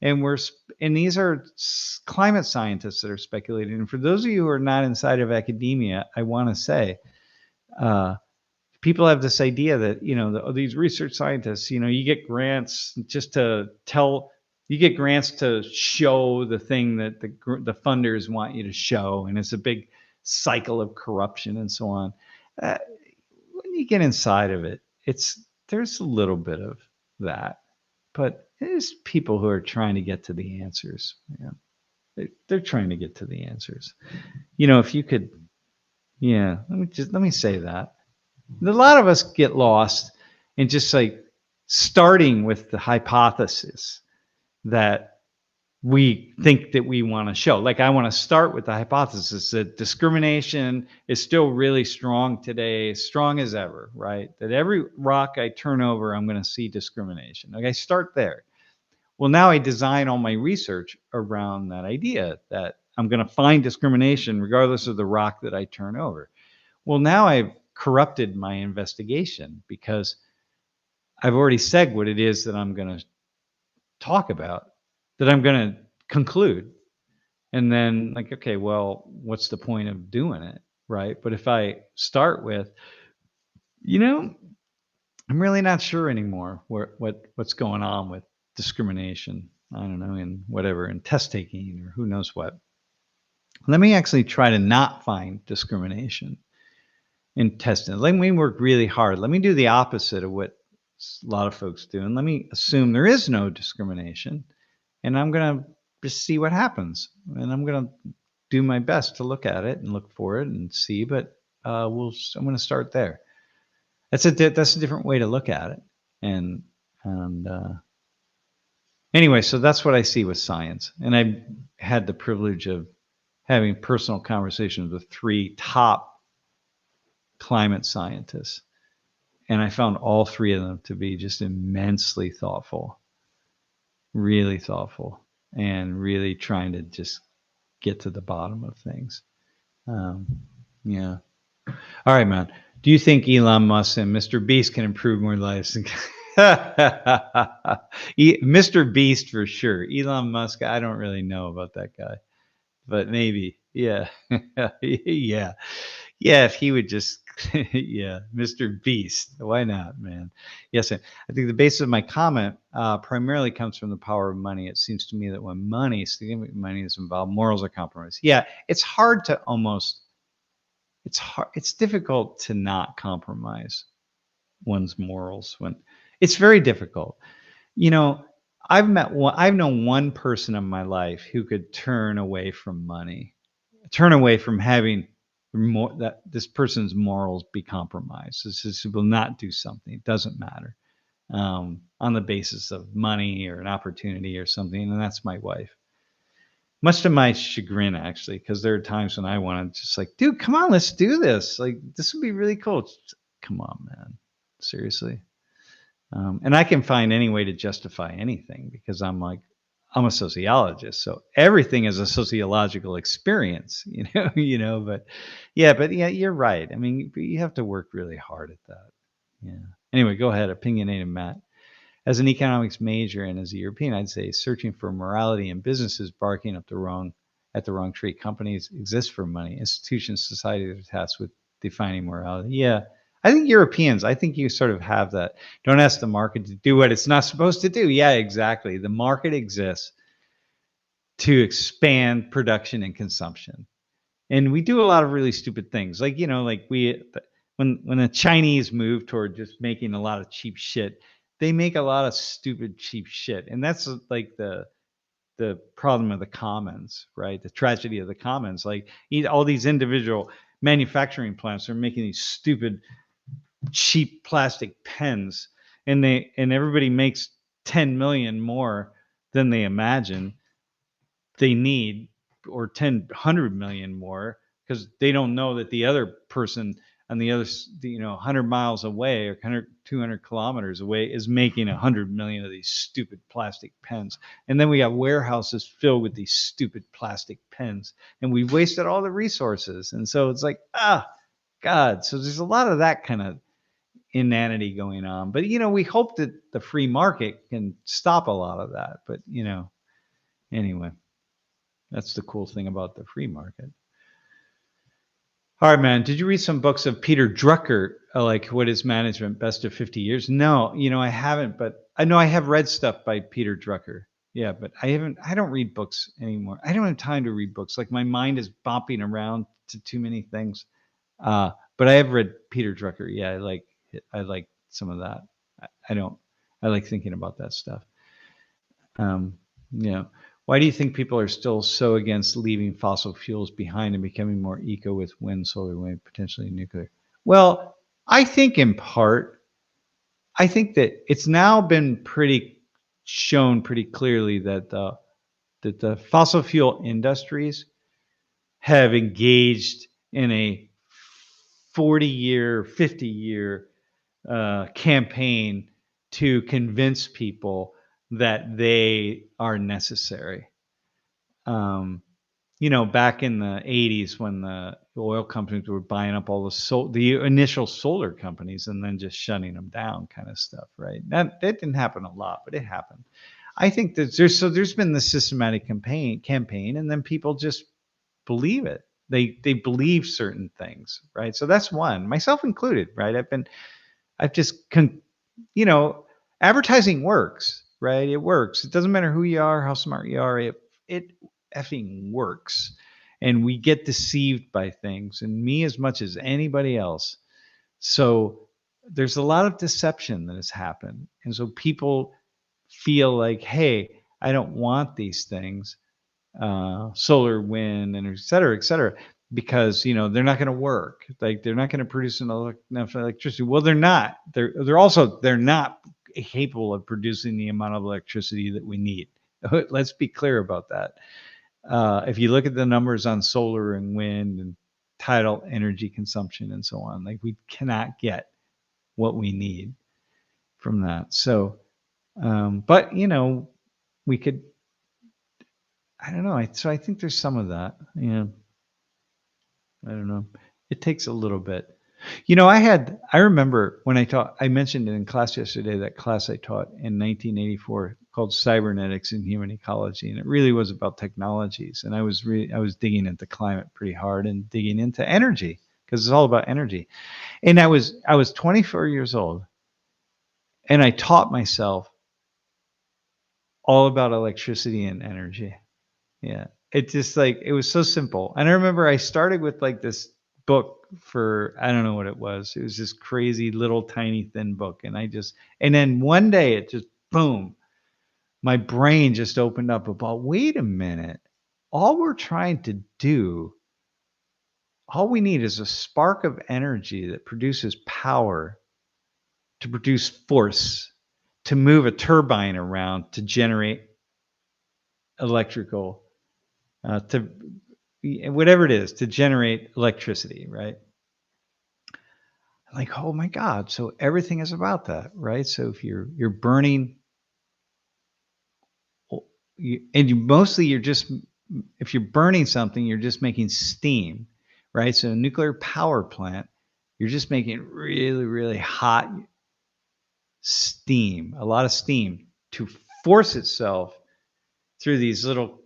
and these are climate scientists that are speculating. And for those of you who are not inside of academia, I want to say, people have this idea that these research scientists, you get grants just to you get grants to show the thing that the funders want you to show, and it's a big cycle of corruption and so on. When you get inside of it, there's a little bit of that, but there's people who are trying to get to the answers. Yeah, they're trying to get to the answers. If you could, let me say that. A lot of us get lost in just like starting with the hypothesis that we think that we want to show. Like, I want to start with the hypothesis that discrimination is still really strong today, strong as ever, right? That every rock I turn over, I'm going to see discrimination. Like, I start there. Well, now I design all my research around that idea that I'm going to find discrimination regardless of the rock that I turn over. Well, now I've corrupted my investigation because I've already said what it is that I'm going to talk about, that I'm going to conclude. And then, like, okay, well, what's the point of doing it, right? But if I start with, I'm really not sure anymore what's going on with discrimination. I don't know, in whatever, in test taking or who knows what. Let me actually try to not find discrimination in testing. Let me work really hard. Let me do the opposite of what a lot of folks do. And let me assume there is no discrimination. And I'm going to just see what happens. And I'm going to do my best to look at it and look for it and see. But I'm going to start there. That's a different way to look at it. And anyway, so that's what I see with science. And I had the privilege of having personal conversations with 3 top climate scientists. And I found all 3 of them to be just immensely thoughtful, really thoughtful, and really trying to just get to the bottom of things. Yeah. All right, man. Do you think Elon Musk and Mr. Beast can improve more lives? Mr. Beast for sure. Elon Musk, I don't really know about that guy, but maybe. Yeah. Yeah. Yeah, if he would just, yeah, Mr. Beast. Why not, man? Yes, I think the basis of my comment primarily comes from the power of money. It seems to me that when significant money is involved, morals are compromised. Yeah, it's difficult to not compromise one's morals when it's very difficult. I've known one person in my life who could turn away from money, turn away from having that this person's morals be compromised. This will not do something. It doesn't matter on the basis of money or an opportunity or something. And that's my wife. Much to my chagrin, actually, because there are times when I want to just like, dude, come on, let's do this. Like, this would be really cool. Come on, man. Seriously. And I can find any way to justify anything because I'm a sociologist, so everything is a sociological experience, but yeah, you're right. I mean, you have to work really hard at that. Yeah. Anyway, go ahead. Opinionated Matt. As an economics major and as a European, I'd say searching for morality in businesses barking up at the wrong tree. Companies exist for money. Institutions, societies are tasked with defining morality. Yeah. I think Europeans, you sort of have that. Don't ask the market to do what it's not supposed to do. Yeah, exactly. The market exists to expand production and consumption. And we do a lot of really stupid things. Like, when the Chinese move toward just making a lot of cheap shit, they make a lot of stupid, cheap shit. And that's like the problem of the commons, right? The tragedy of the commons. Like, all these individual manufacturing plants are making these stupid, cheap plastic pens, and everybody makes 10 million more than they imagine they need, or 100 million more, because they don't know that the other person on the other 100 miles away or 200 kilometers away is making 100 million of these stupid plastic pens. And then we got warehouses filled with these stupid plastic pens, and we've wasted all the resources. And so it's like, God. So there's a lot of that kind of inanity going on. But, we hope that the free market can stop a lot of that. But, anyway, that's the cool thing about the free market. All right, man. Did you read some books of Peter Drucker, like What is Management, Best of 50 Years? No, I haven't, but I know I have read stuff by Peter Drucker. Yeah, but I don't read books anymore. I don't have time to read books. Like my mind is bopping around to too many things. But I have read Peter Drucker. Yeah, I like some of that. I like thinking about that stuff. Why do you think people are still so against leaving fossil fuels behind and becoming more eco with wind, solar, wind, potentially nuclear? Well, I think in part, I think that it's now been shown pretty clearly that the fossil fuel industries have engaged in a 40-year, 50-year campaign to convince people that they are necessary. Back in the 80s when the oil companies were buying up all the initial solar companies and then just shutting them down kind of stuff, right? That didn't happen a lot, but it happened. I think that there's been this systematic campaign, and then people just believe it. They believe certain things, right? So that's one, myself included, right? Advertising works, right? It works. It doesn't matter who you are, how smart you are. It effing works. And we get deceived by things, and me as much as anybody else. So there's a lot of deception that has happened. And so people feel like, hey, I don't want these things, solar, wind, and et cetera, because they're not going to work. Like they're not going to produce enough electricity. Well, they're not. They're not capable of producing the amount of electricity that we need. Let's be clear about that. If you look at the numbers on solar and wind and tidal energy consumption and so on, like we cannot get what we need from that. So, but we could. I don't know. So I think there's some of that. Yeah. I don't know. It takes a little bit. I remember when I mentioned it in class yesterday, that class I taught in 1984 called Cybernetics and Human Ecology. And it really was about technologies. And I was digging into climate pretty hard and digging into energy because it's all about energy. And I was 24 years old and I taught myself all about electricity and energy. Yeah. It just it was so simple. And I remember I started with this book for, I don't know what it was. It was this crazy little tiny thin book. And then one day it just, boom, my brain just opened up about, wait a minute. All we need is a spark of energy that produces power to produce force, to move a turbine around, to generate electrical to whatever it is, to generate electricity, right? Like, oh my God. So everything is about that, right? So if you're burning, if you're burning something, you're just making steam, right? So a nuclear power plant, you're just making really, really hot steam, a lot of steam to force itself through these little,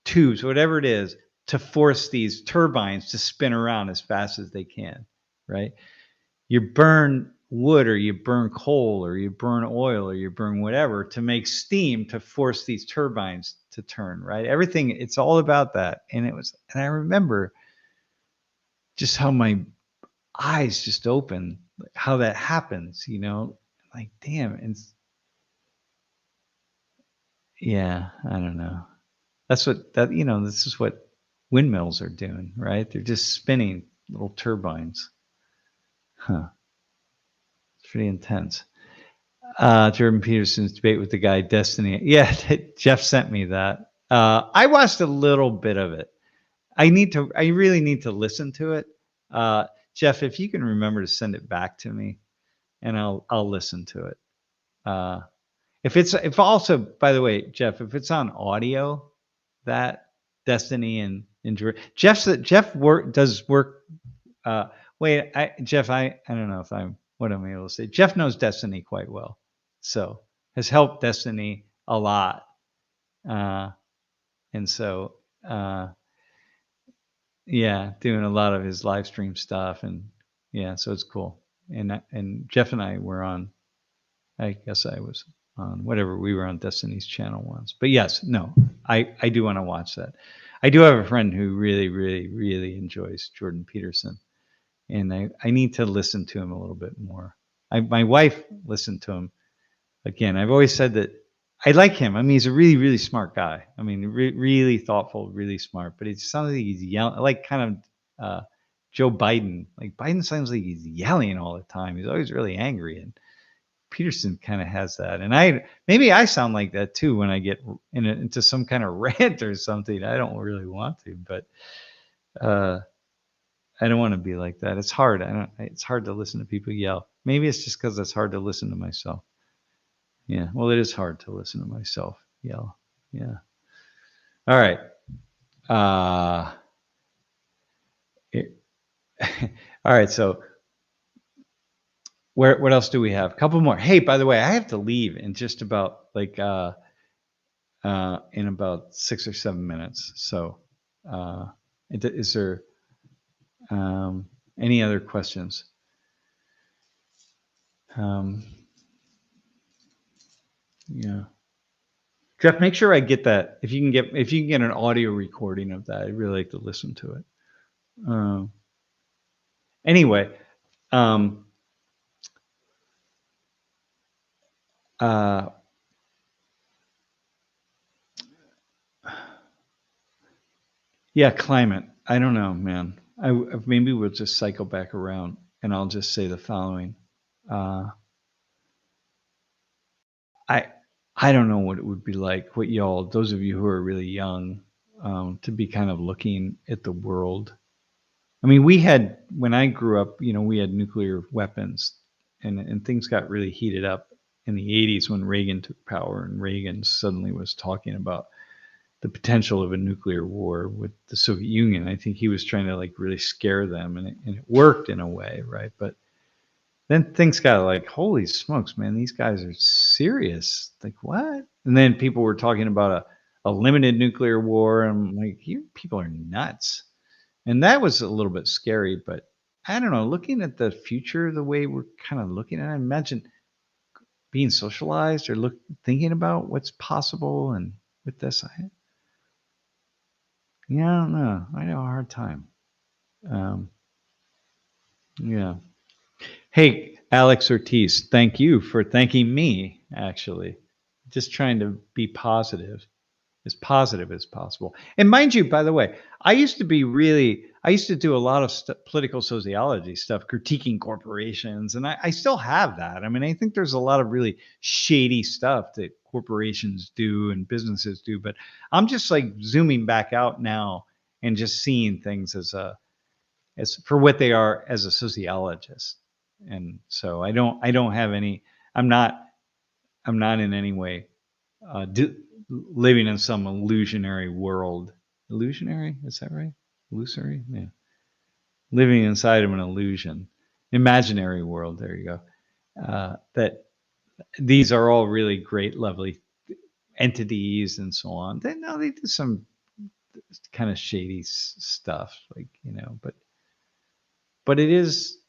tubes, whatever it is, to force these turbines to spin around as fast as they can, right? You burn wood or you burn coal or you burn oil or you burn whatever to make steam to force these turbines to turn, right? Everything, it's all about that. And I remember just how my eyes just opened, how that happens, like, damn. And yeah, I don't know. This is what windmills are doing, right? They're just spinning little turbines. Huh. It's pretty intense. Jordan Peterson's debate with the guy Destiny. Yeah, Jeff sent me that. I watched a little bit of it. I really need to listen to it. Jeff, if you can remember to send it back to me, and I'll listen to it. If also, by the way, Jeff, if it's on audio, that Destiny and Jeff does work. Wait, Jeff, I don't know if what I'm able to say. Jeff knows Destiny quite well, so has helped Destiny a lot, and so yeah, doing a lot of his live stream stuff, and yeah, so it's cool. And Jeff and I were on. I guess I was on whatever we were on Destiny's channel once. But yes, no, I do want to watch that. I do have a friend who really, really, really enjoys Jordan Peterson, and I need to listen to him a little bit more. My wife listened to him again. I've always said that I like him. I mean, he's a really, really smart guy. I mean, really thoughtful, really smart. But it sounds like he's yelling, like kind of Joe Biden. Like Biden sounds like he's yelling all the time. He's always really angry, and Peterson kind of has that. And maybe I sound like that too when I get into some kind of rant or something. I don't really want to, but I don't want to be like that. It's hard. It's hard to listen to people yell. Maybe it's just because it's hard to listen to myself. Yeah. Well, it is hard to listen to myself yell. Yeah. All right. All right. So what else do we have? A couple more. Hey, by the way, I have to leave in just about like in about 6 or 7 minutes. So is there any other questions? Yeah. Jeff, make sure I get that. If you can get an audio recording of that, I'd really like to listen to it. Anyway, yeah, climate. I don't know, man. Maybe we'll just cycle back around, and I'll just say the following. I don't know what it would be like. What y'all, those of you who are really young, to be kind of looking at the world. I mean, when I grew up, we had nuclear weapons, and things got really heated up in the 80s when Reagan took power, and Reagan suddenly was talking about the potential of a nuclear war with the Soviet Union. I think he was trying to like really scare them, and it worked in a way, right? But then things got like, holy smokes, man, these guys are serious. Like, what? And then people were talking about a limited nuclear war. And I'm like, you people are nuts. And that was a little bit scary, but I don't know, looking at the future, the way we're kind of looking at it, imagine being socialized or thinking about what's possible. And with this, I don't know. I have a hard time. Yeah. Hey, Alex Ortiz, thank you for thanking me, actually. Just trying to be positive as possible. And mind you, by the way, I used to do a lot of political sociology stuff, critiquing corporations, and I still have that. I mean, I think there's a lot of really shady stuff that corporations do and businesses do, but I'm just like zooming back out now and just seeing things as for what they are as a sociologist. And so I don't have any, I'm not in any way living in some illusionary world. Illusionary? Is that right? Illusory? Yeah. Living inside of an illusion. Imaginary world. There you go. That these are all really great, lovely entities and so on. They do some kind of shady stuff, like, but it is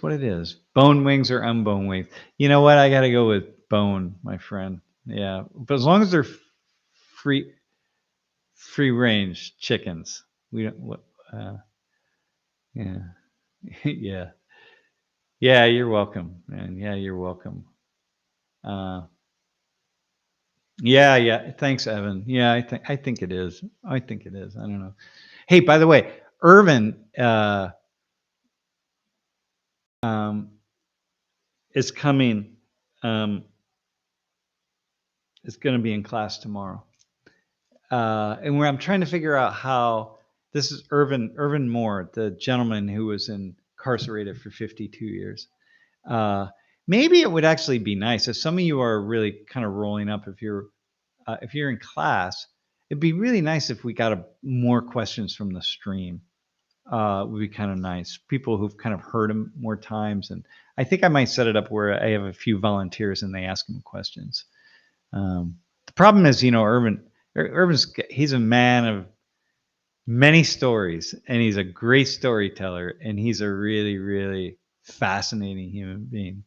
what it is. Bone wings or unbone wings. You know what? I got to go with bone, my friend. Yeah, but as long as they're free range chickens, we don't. Yeah, yeah, yeah. You're welcome, man. Yeah, you're welcome. Yeah. Thanks, Evan. Yeah, I think it is. I think it is. I don't know. Hey, by the way, Irvin is coming. Is going to be in class tomorrow. And where I'm trying to figure out how this is Irvin Moore, the gentleman who was incarcerated for 52 years. Maybe it would actually be nice if some of you are really kind of rolling up. If you're in class, it'd be really nice if we got more questions from the stream. would be kind of nice. People who've kind of heard him more times, and I think I might set it up where I have a few volunteers and they ask him questions. The problem is, he's a man of many stories, and he's a great storyteller, and he's a really, really fascinating human being.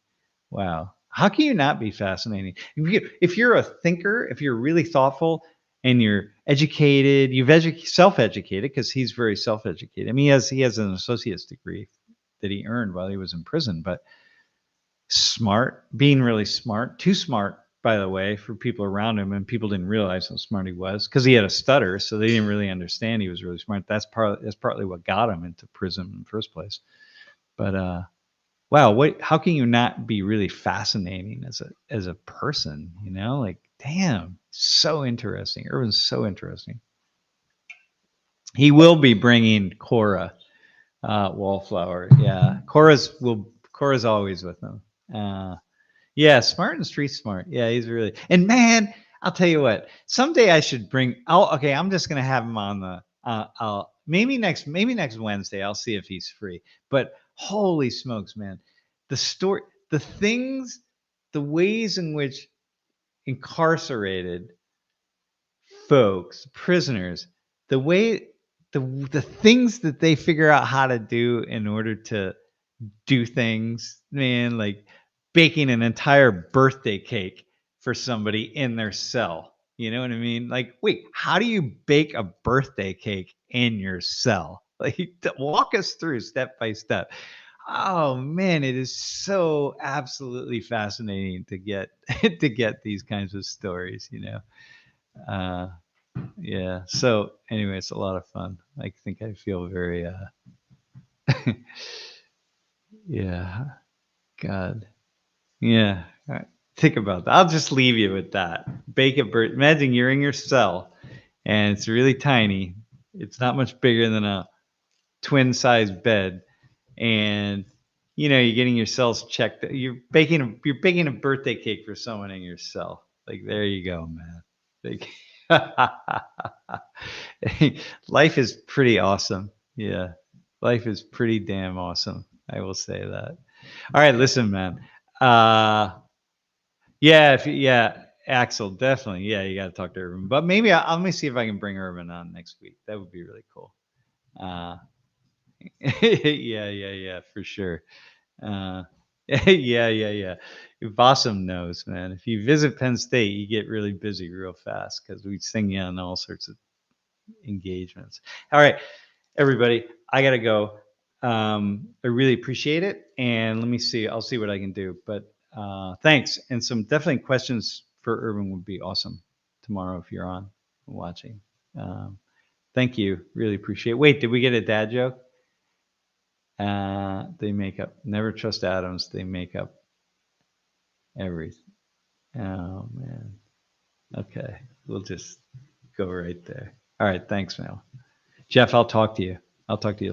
Wow. How can you not be fascinating? If you're a thinker, if you're really thoughtful and you're educated, self-educated, because he's very self-educated. I mean, he has an associate's degree that he earned while he was in prison, but smart, being really smart, too smart, by the way, for people around him, and people didn't realize how smart he was because he had a stutter, so they didn't really understand he was really smart. That's partly what got him into prison in the first place. But wow, how can you not be really fascinating as a person? Like, damn, so interesting. Irvin's so interesting. He will be bringing Cora Wallflower. Yeah, Cora's always with him. Yeah, smart and street smart. Yeah, he's really. And man, I'll tell you what. Someday I should bring. Okay, I'm just gonna have him on the. I'll maybe next Wednesday. I'll see if he's free. But holy smokes, man, the story, the things, the ways in which incarcerated folks, prisoners, the way, the things that they figure out how to do in order to do things, man, like baking an entire birthday cake for somebody in their cell. You know what I mean? Like, wait, how do you bake a birthday cake in your cell? Like, walk us through step by step. Oh man, it is so absolutely fascinating to get to get these kinds of stories. Uh, yeah. So anyway, it's a lot of fun. I think I feel very yeah. God. Yeah. All right. Think about that. I'll just leave you with that. Bake a bird. Imagine you're in your cell and it's really tiny. It's not much bigger than a twin sized bed. And you're getting your cells checked. You're baking a birthday cake for someone in your cell. Like, there you go, man. Like, life is pretty awesome. Yeah. Life is pretty damn awesome. I will say that. All right, listen, man. Yeah, Axel, definitely. Yeah, you got to talk to Urban. But maybe let me see if I can bring Urban on next week. That would be really cool. Yeah, for sure. Yeah. Bossum knows, man. If you visit Penn State, you get really busy real fast because we sing you on all sorts of engagements. All right, everybody, I gotta go. I really appreciate it, and let me see. I'll see what I can do. But thanks, and some definitely questions for Urban would be awesome tomorrow if you're on watching. Thank you, really appreciate it. Wait, did we get a dad joke? They make up. Never trust atoms. They make up everything. Oh man. Okay, we'll just go right there. All right, thanks, Mel. Jeff, I'll talk to you. I'll talk to you later.